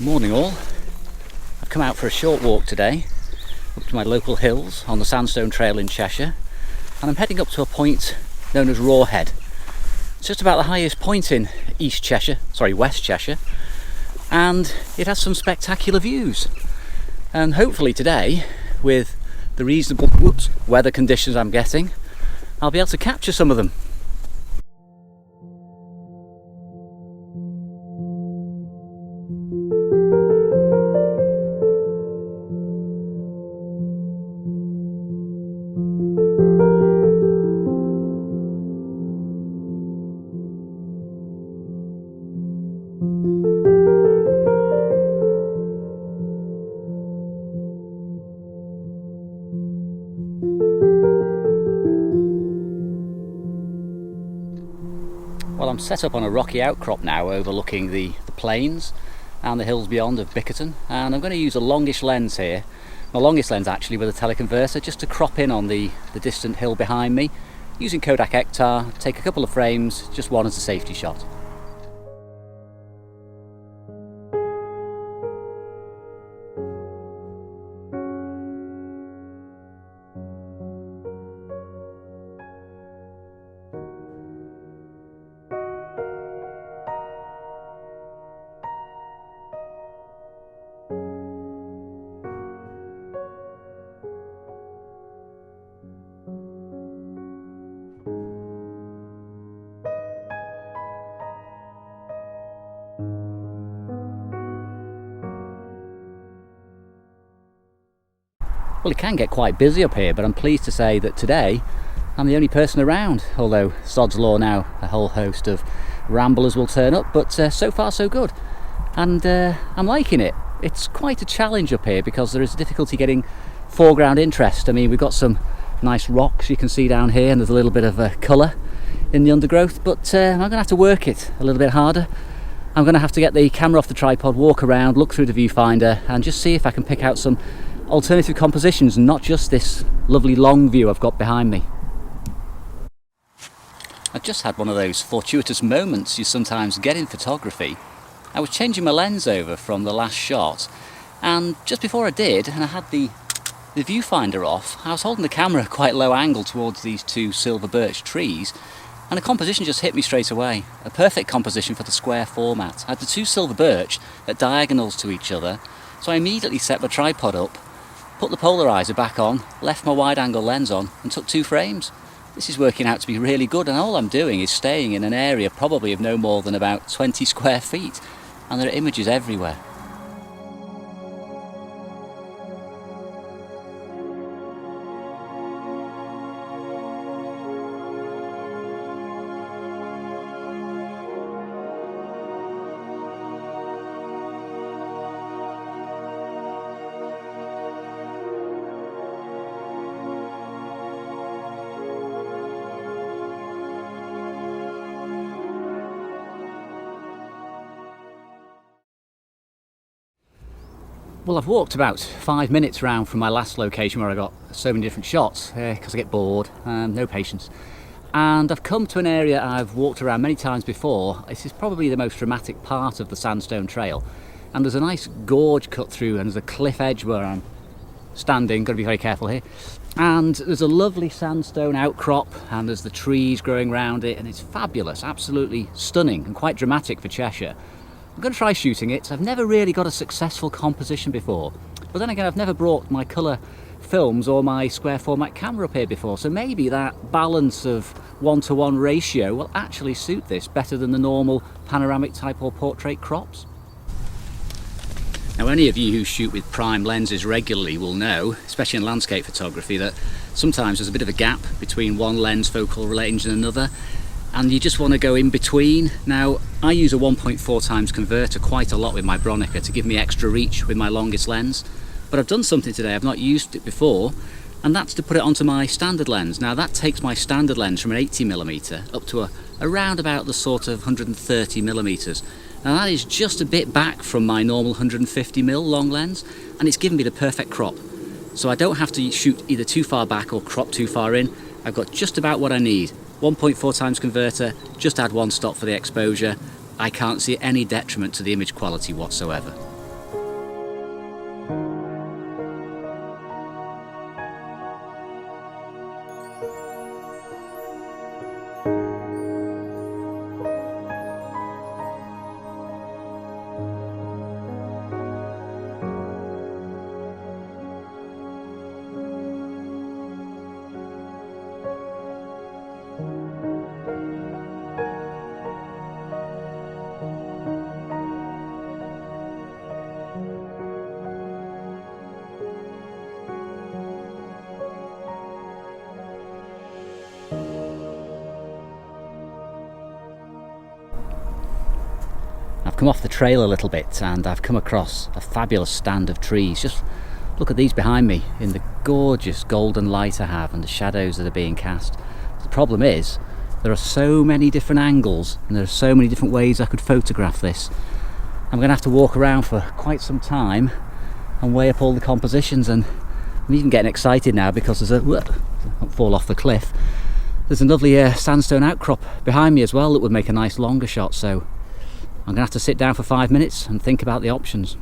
Morning all. I've come out for a short walk today up to my local hills on the Sandstone Trail in Cheshire, and I'm heading up to a point known as Rawhead. It's just about the highest point in West Cheshire, and it has some spectacular views. And hopefully today, with the reasonable weather conditions I'm getting, I'll be able to capture some of them. Well, I'm set up on a rocky outcrop now overlooking the plains and the hills beyond of Bickerton, and I'm going to use a longish lens here, my longest lens actually, with a teleconverter, just to crop in on the distant hill behind me, using Kodak Ektar, take a couple of frames, just one as a safety shot. Well, it can get quite busy up here, but I'm pleased to say that today I'm the only person around, although sod's law now, a whole host of ramblers will turn up, but so far so good. And I'm liking it. It's quite a challenge up here because there is difficulty getting foreground interest. I mean, we've got some nice rocks you can see down here, and there's a little bit of colour in the undergrowth, but I'm going to have to work it a little bit harder. I'm going to have to get the camera off the tripod, walk around, look through the viewfinder, and just see if I can pick out some alternative compositions and not just this lovely long view I've got behind me. I've just had one of those fortuitous moments you sometimes get in photography. I was changing my lens over from the last shot, and just before I did, and I had the viewfinder off, I was holding the camera at quite low angle towards these two silver birch trees, and a composition just hit me straight away. A perfect composition for the square format. I had the two silver birch at diagonals to each other, so I immediately set my tripod up, put the polarizer back on, left my wide angle lens on, and took 2 frames. This is working out to be really good, and all I'm doing is staying in an area probably of no more than about 20 square feet, and there are images everywhere. Well, I've walked about 5 minutes round from my last location where I got so many different shots because I get bored, no patience. And I've come to an area I've walked around many times before. This is probably the most dramatic part of the Sandstone Trail. And there's a nice gorge cut through, and there's a cliff edge where I'm standing, got to be very careful here. And there's a lovely sandstone outcrop, and there's the trees growing around it, and it's fabulous, absolutely stunning and quite dramatic for Cheshire. I'm going to try shooting it. I've never really got a successful composition before, but then again I've never brought my colour films or my square format camera up here before, so maybe that balance of 1-to-1 ratio will actually suit this better than the normal panoramic type or portrait crops. Now, any of you who shoot with prime lenses regularly will know, especially in landscape photography, that sometimes there's a bit of a gap between one lens focal range and another, and you just want to go in between. Now, I use a 1.4 times converter quite a lot with my Bronica to give me extra reach with my longest lens, but I've done something today, I've not used it before, and that's to put it onto my standard lens. Now, that takes my standard lens from an 80mm up to around about the sort of 130mm. Now, that is just a bit back from my normal 150mm long lens, and it's given me the perfect crop. So I don't have to shoot either too far back or crop too far in. I've got just about what I need. 1.4 times converter, just add 1 stop for the exposure. I can't see any detriment to the image quality whatsoever. come off the trail a little bit and I've come across a fabulous stand of trees. Just look at these behind me in the gorgeous golden light I have and the shadows that are being cast. The problem is there are so many different angles and there are so many different ways I could photograph this. I'm going to have to walk around for quite some time and weigh up all the compositions, and I'm even getting excited now because there's a don't fall off the cliff. There's a lovely sandstone outcrop behind me as well that would make a nice longer shot, so I'm going to have to sit down for 5 minutes and think about the options.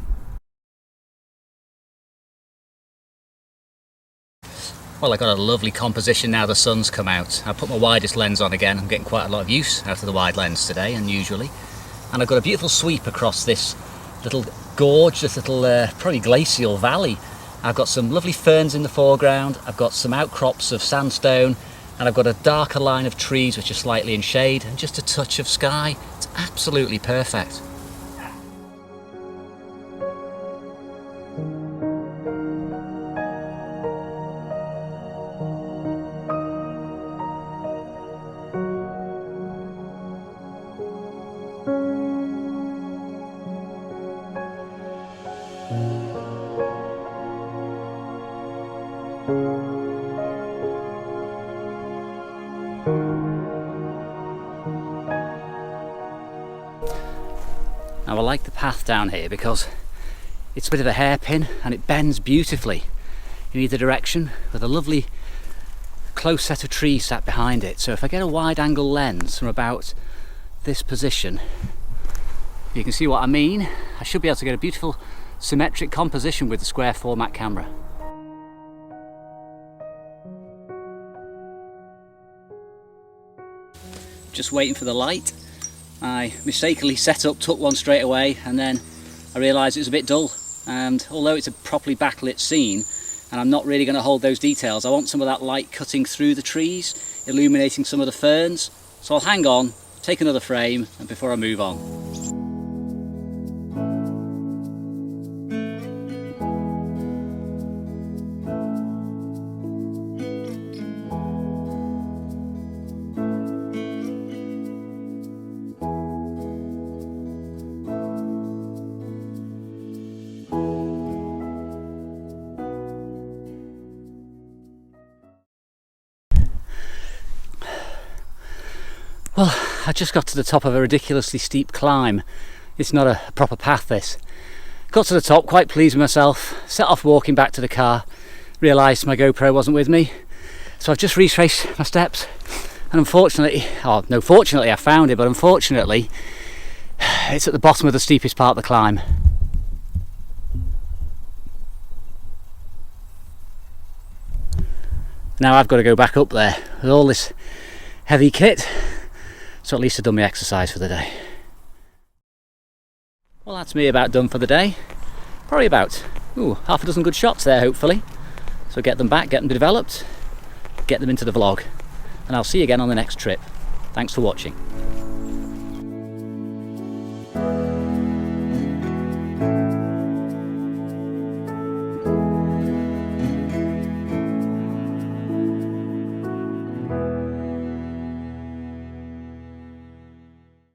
Well, I got a lovely composition now the sun's come out. I put my widest lens on again. I'm getting quite a lot of use out of the wide lens today, unusually. And I've got a beautiful sweep across this little gorge, this little probably glacial valley. I've got some lovely ferns in the foreground, I've got some outcrops of sandstone, and I've got a darker line of trees which are slightly in shade, and just a touch of sky. It's absolutely perfect. Now I like the path down here because it's a bit of a hairpin and it bends beautifully in either direction with a lovely close set of trees sat behind it. So if I get a wide angle lens from about this position, you can see what I mean. I should be able to get a beautiful symmetric composition with the square format camera. Just waiting for the light. I mistakenly set up, took one straight away, and then I realised it was a bit dull. And although it's a properly backlit scene, and I'm not really going to hold those details, I want some of that light cutting through the trees, illuminating some of the ferns. So I'll hang on, take another frame, and before I move on. Well, I just got to the top of a ridiculously steep climb. It's not a proper path, this. Got to the top, quite pleased with myself, set off walking back to the car, realised my GoPro wasn't with me, so I've just retraced my steps, and unfortunately, fortunately I found it, but unfortunately it's at the bottom of the steepest part of the climb. Now I've got to go back up there with all this heavy kit. So at least I've done my exercise for the day. Well, that's me about done for the day. Probably about half a dozen good shots there, hopefully. So get them back, get them developed, get them into the vlog. And I'll see you again on the next trip. Thanks for watching.